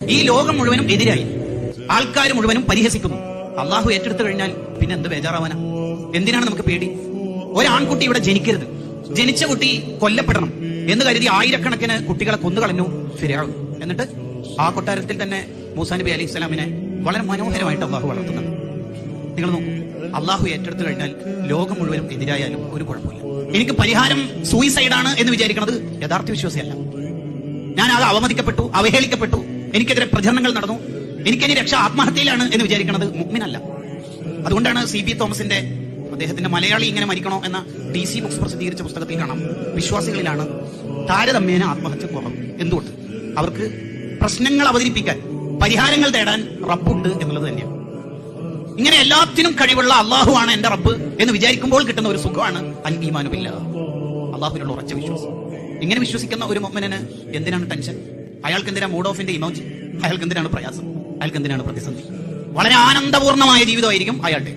ഈ ലോകം മുഴുവനും എതിരായി, ആൾക്കാർ മുഴുവനും പരിഹസിക്കുന്നു. അള്ളാഹു ഏറ്റെടുത്തു കഴിഞ്ഞാൽ പിന്നെ എന്ത് ബേജാറാവാനാ? എന്തിനാണ് നമുക്ക് പേടി? ഒരാൺകുട്ടി ഇവിടെ ജനിക്കരുത്, ജനിച്ച കുട്ടി കൊല്ലപ്പെടണം എന്ന് കരുതി ആയിരക്കണക്കിന് കുട്ടികളെ കൊന്നുകളഞ്ഞു ഫിർഔൻ. എന്നിട്ട് ആ കൊട്ടാരത്തിൽ തന്നെ മൂസാ നബി അലൈഹി സ്വലാമിനെ വളരെ മനോഹരമായിട്ട് അള്ളാഹു വളർത്തുന്നുണ്ട്. നിങ്ങൾ നോക്കൂ, അള്ളാഹു ഏറ്റെടുത്തു കഴിഞ്ഞാൽ ലോകം മുഴുവനും എതിരായാലും ഒരു കുഴപ്പമില്ല. എനിക്ക് പരിഹാരം സൂയിസൈഡാണ് എന്ന് വിചാരിക്കുന്നത് യഥാർത്ഥ വിശ്വാസിയല്ല. ഞാൻ ആകെ അവമതിക്കപ്പെട്ടു, അവഹേളിക്കപ്പെട്ടു, എനിക്കെതിരെ പ്രചരണങ്ങൾ നടന്നു, എനിക്കിനി രക്ഷ ആത്മഹത്യയിലാണ് എന്ന് വിചാരിക്കുന്നത് മുഅ്മിനല്ല. അതുകൊണ്ടാണ് CB തോമസിന്റെ അദ്ദേഹത്തിന്റെ മലയാളി ഇങ്ങനെ മരിക്കണോ എന്ന DC ബുക്സ് പ്രസിദ്ധീകരിച്ച പുസ്തകത്തിൽ കാണാം, വിശ്വാസികളിലാണ് താരതമ്യേന ആത്മഹത്യ കുറവ്. എന്തുകൊണ്ട്? അവർക്ക് പ്രശ്നങ്ങൾ അവതരിപ്പിക്കാൻ, പരിഹാരങ്ങൾ തേടാൻ റബ്ബുണ്ട് എന്നുള്ളത് തന്നെയാണ്. ഇങ്ങനെ എല്ലാത്തിനും കഴിവുള്ള അള്ളാഹുവാണ് എന്റെ റബ്ബ് എന്ന് വിചാരിക്കുമ്പോൾ കിട്ടുന്ന ഒരു സുഖമാണ് അൽ ഈമാനു ബില്ലാഹ്, അള്ളാഹുവിനുള്ള ഉറച്ച വിശ്വാസം. ഇങ്ങനെ വിശ്വസിക്കുന്ന ഒരു മുഅ്മിനിന് എന്തിനാണ് ടെൻഷൻ? അയാൾക്ക് എന്തിനാണ് മൂഡ് ഓഫിന്റെ ഇമോജി? അയാൾക്ക് എന്തിനാണ് പ്രയാസം? അയാൾക്ക് എന്തിനാണ് പ്രതിസന്ധി? വളരെ ആനന്ദപൂർണമായ ജീവിതമായിരിക്കും അയാളുടെ.